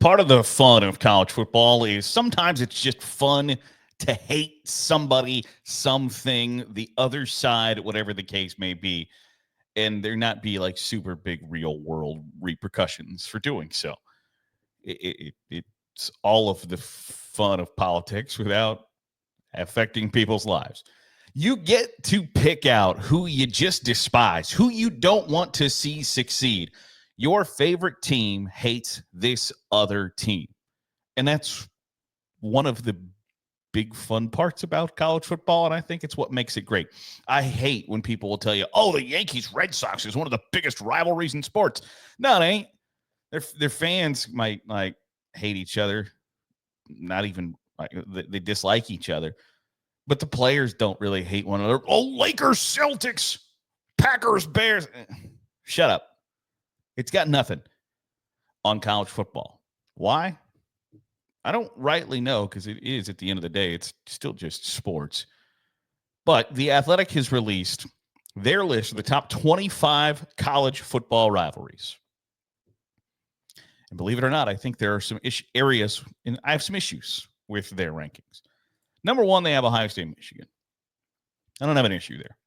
Part of the fun of college football is sometimes it's just fun to hate somebody, something, the other side, whatever the case may be, and there not be like super big real world repercussions for doing so. It's all of the fun of politics without affecting people's lives. You get to pick out who you just despise, who you don't want to see succeed. Your favorite team hates this other team. And that's one of the big fun parts about college football, and I think it's what makes it great. I hate when people will tell you, oh, the Yankees-Red Sox is one of the biggest rivalries in sports. No, it ain't. Their fans might like hate each other, not even like they dislike each other, but the players don't really hate one another. Oh, Lakers, Celtics, Packers, Bears. Shut up. It's got nothing on college football. Why? I don't rightly know, because it is, at the end of the day, it's still just sports. But The Athletic has released their list of the top 25 college football rivalries. And believe it or not, I think there are some areas, and I have some issues with their rankings. Number one, they have Ohio State and Michigan. I don't have an issue there.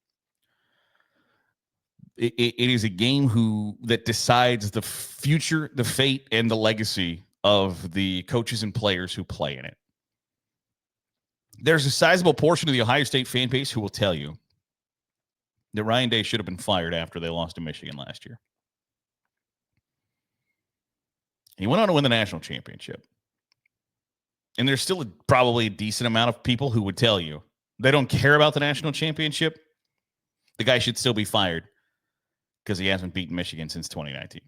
It is a game that decides the future, the fate, and the legacy of the coaches and players who play in it. There's a sizable portion of the Ohio State fan base who will tell you that Ryan Day should have been fired after they lost to Michigan last year. He went on to win the national championship. And there's still probably a decent amount of people who would tell you they don't care about the national championship. The guy should still be fired because he hasn't beaten Michigan since 2019.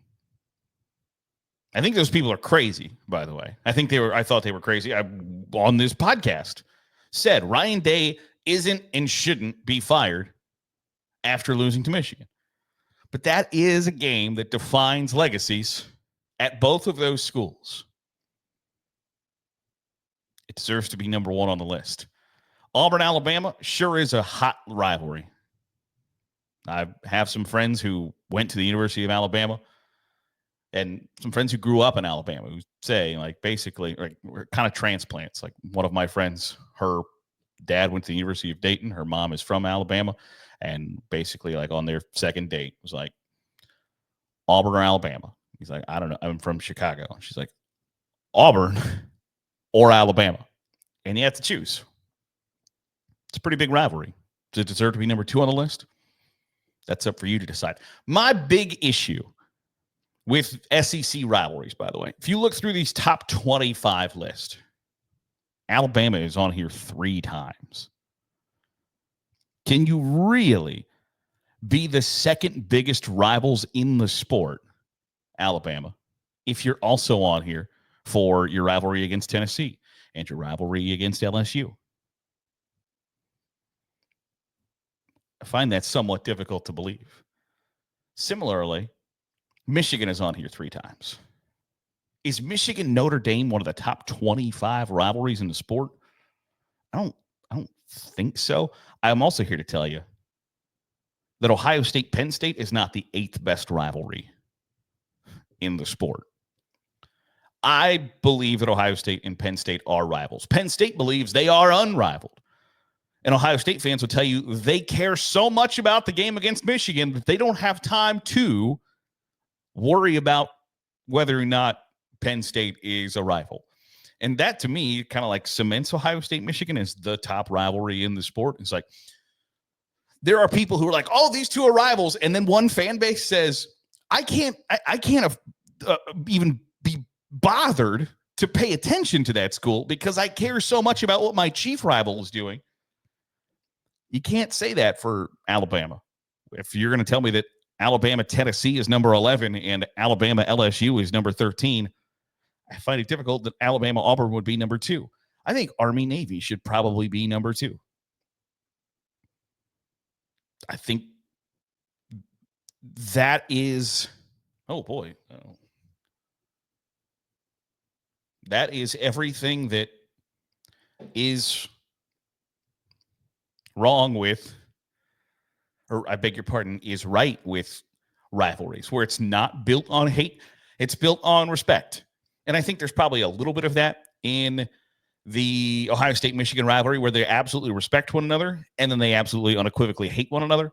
I think those people are crazy, by the way. I thought they were crazy. I, on this podcast, said Ryan Day isn't and shouldn't be fired after losing to Michigan. But that is a game that defines legacies at both of those schools. It deserves to be number one on the list. Auburn, Alabama sure is a hot rivalry. I have some friends who went to the University of Alabama and some friends who grew up in Alabama who say, like, basically, like, we're kind of transplants. Like, one of my friends, her dad went to the University of Dayton. Her mom is from Alabama. And basically, like, on their second date, was like, Auburn or Alabama? He's like, I don't know. I'm from Chicago. She's like, Auburn or Alabama? And you have to choose. It's a pretty big rivalry. Does it deserve to be number two on the list? That's up for you to decide. My big issue with SEC rivalries, by the way, if you look through these top 25 lists, Alabama is on here 3 times. Can you really be the second biggest rivals in the sport, Alabama, if you're also on here for your rivalry against Tennessee and your rivalry against LSU? I find that somewhat difficult to believe. Similarly, Michigan is on here 3 times. Is Michigan Notre Dame one of the top 25 rivalries in the sport? I don't think so. I'm also here to tell you that Ohio State Penn State is not the 8th best rivalry in the sport. I believe that Ohio State and Penn State are rivals. Penn State believes they are unrivaled. And Ohio State fans will tell you they care so much about the game against Michigan that they don't have time to worry about whether or not Penn State is a rival. And that, to me, kind of like cements Ohio State, Michigan as the top rivalry in the sport. It's like, there are people who are like, oh, these two are rivals. And then one fan base says, I can't even be bothered to pay attention to that school because I care so much about what my chief rival is doing. You can't say that for Alabama. If you're going to tell me that Alabama Tennessee is number 11 and Alabama LSU is number 13, I find it difficult that Alabama Auburn would be number 2. I think Army Navy should probably be number 2. I think that is, oh boy, that is everything that is wrong with, or I beg your pardon, is right with rivalries, where it's not built on hate, it's built on respect. And I think there's probably a little bit of that in the Ohio State-Michigan rivalry where they absolutely respect one another and then they absolutely unequivocally hate one another.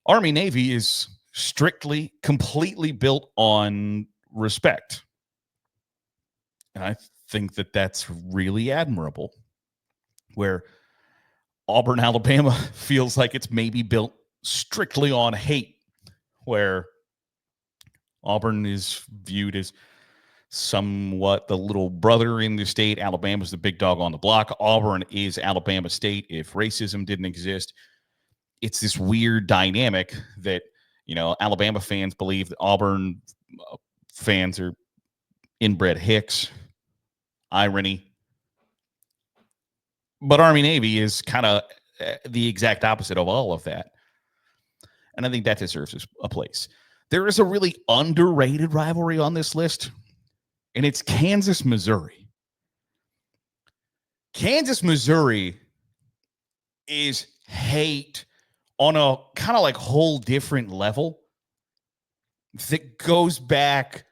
Army-Navy is strictly, completely built on respect. And I think that that's really admirable. Where Auburn, Alabama feels like it's maybe built strictly on hate, where Auburn is viewed as somewhat the little brother in the state. Alabama's the big dog on the block. Auburn is Alabama State. If racism didn't exist, it's this weird dynamic that, Alabama fans believe that Auburn fans are inbred hicks. Irony. But Army-Navy is kind of the exact opposite of all of that. And I think that deserves a place. There is a really underrated rivalry on this list, and it's Kansas-Missouri. Kansas-Missouri is hate on a kind of like whole different level that goes back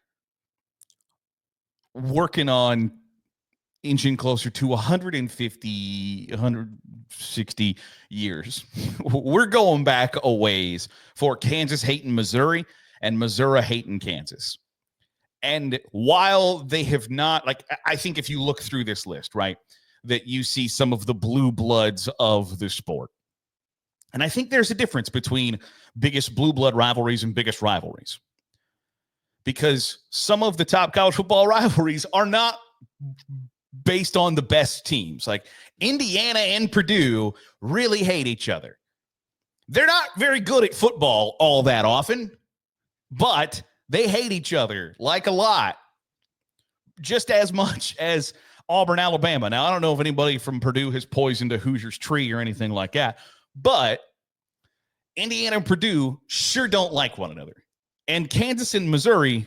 working on inching closer to 150, 160 years. We're going back a ways for Kansas hating Missouri and Missouri hating Kansas. And while they have not, I think if you look through this list, right, that you see some of the blue bloods of the sport. And I think there's a difference between biggest blue blood rivalries and biggest rivalries. Because some of the top college football rivalries are not based on the best teams. Like Indiana and Purdue really hate each other. They're not very good at football all that often, but they hate each other like a lot, just as much as Auburn, Alabama. Now, I don't know if anybody from Purdue has poisoned a Hoosiers tree or anything like that, but Indiana and Purdue sure don't like one another. And Kansas and Missouri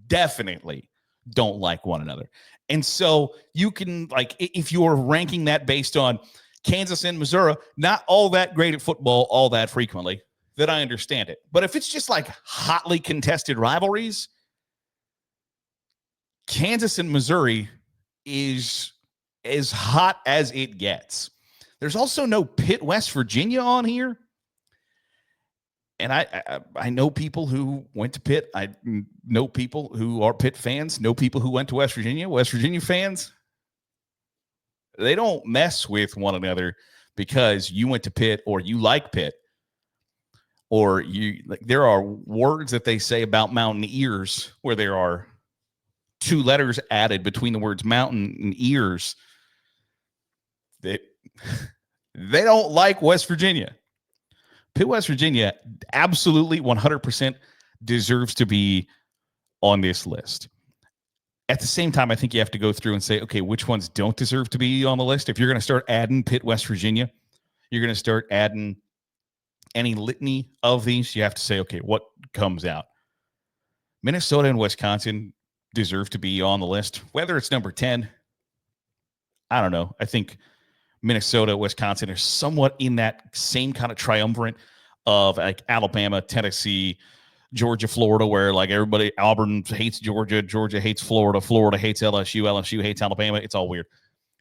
definitely don't like one another. And so you can, if you're ranking that based on Kansas and Missouri, not all that great at football all that frequently, then I understand it. But if it's just like hotly contested rivalries, Kansas and Missouri is as hot as it gets. There's also no Pitt, West Virginia on here. And I know people who went to Pitt. I know people who are Pitt fans, know people who went to West Virginia. West Virginia fans, they don't mess with one another because you went to Pitt or you like Pitt. Or there are words that they say about mountain ears where there are two letters added between the words mountain and ears that they don't like West Virginia. Pitt, West Virginia absolutely 100% deserves to be on this list. At the same time, I think you have to go through and say, okay, which ones don't deserve to be on the list? If you're going to start adding Pitt, West Virginia, you're going to start adding any litany of these, you have to say, okay, what comes out? Minnesota and Wisconsin deserve to be on the list. Whether it's number 10, I don't know. I think Minnesota, Wisconsin are somewhat in that same kind of triumvirate of like Alabama, Tennessee, Georgia, Florida, where like everybody, Auburn hates Georgia, Georgia hates Florida, Florida hates LSU, LSU hates Alabama. It's all weird.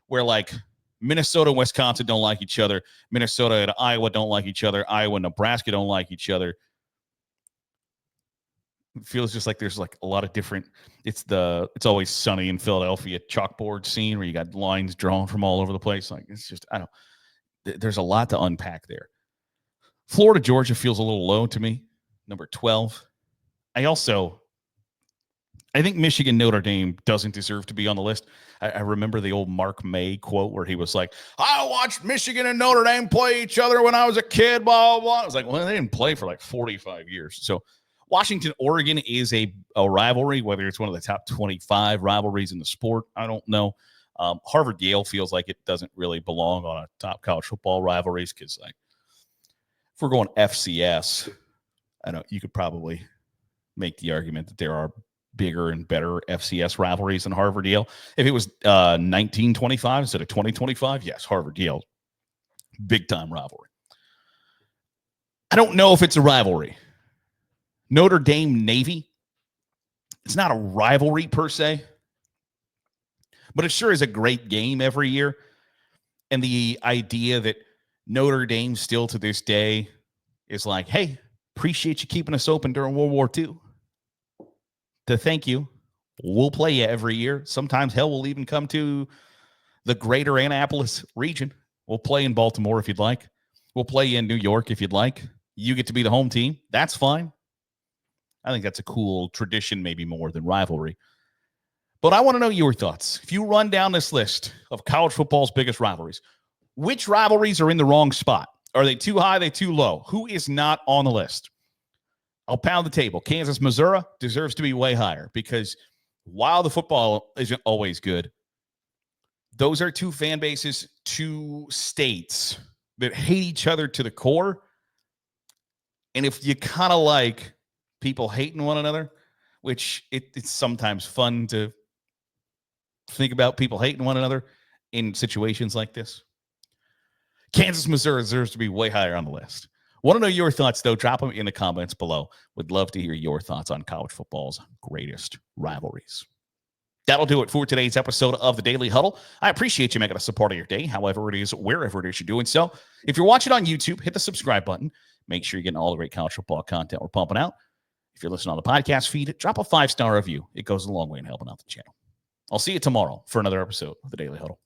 Where like Minnesota and Wisconsin don't like each other. Minnesota and Iowa don't like each other. Iowa and Nebraska don't like each other. It feels just like there's like a lot of different, it's always sunny in Philadelphia chalkboard scene where you got lines drawn from all over the place. Like it's just, there's a lot to unpack there. Florida, Georgia feels a little low to me. Number 12. I think Michigan, Notre Dame doesn't deserve to be on the list. I remember the old Mark May quote where he was like, I watched Michigan and Notre Dame play each other when I was a kid, blah, blah, blah. I was like, well, they didn't play for like 45 years. So Washington, Oregon is a rivalry, whether it's one of the top 25 rivalries in the sport. I don't know. Harvard, Yale feels like it doesn't really belong on a top college football rivalries because like if we're going FCS, I know you could probably make the argument that there are bigger and better FCS rivalries than Harvard, Yale. If it was 1925 instead of 2025, yes, Harvard, Yale, big time rivalry. I don't know if it's a rivalry. Notre Dame, Navy. It's not a rivalry per se, but it sure is a great game every year. And the idea that Notre Dame still to this day is like, hey, appreciate you keeping us open during World War II. To thank you, we'll play you every year. Sometimes, hell, we'll even come to the greater Annapolis region. We'll play in Baltimore if you'd like. We'll play you in New York if you'd like. You get to be the home team. That's fine. I think that's a cool tradition, maybe more than rivalry. But I want to know your thoughts. If you run down this list of college football's biggest rivalries, which rivalries are in the wrong spot? Are they too high? Are they too low? Who is not on the list? I'll pound the table. Kansas, Missouri deserves to be way higher because while the football isn't always good, those are two fan bases, two states that hate each other to the core. And if you kind of like people hating one another, which it's sometimes fun to think about people hating one another in situations like this, Kansas, Missouri deserves to be way higher on the list. Want to know your thoughts, though? Drop them in the comments below. Would love to hear your thoughts on college football's greatest rivalries. That'll do it for today's episode of the Daily Huddle. I appreciate you making us a part of your day, however it is, wherever it is you're doing so. If you're watching on YouTube, hit the subscribe button. Make sure you're getting all the great college football content we're pumping out. If you're listening on the podcast feed, drop a 5-star review. It goes a long way in helping out the channel. I'll see you tomorrow for another episode of the Daily Huddle.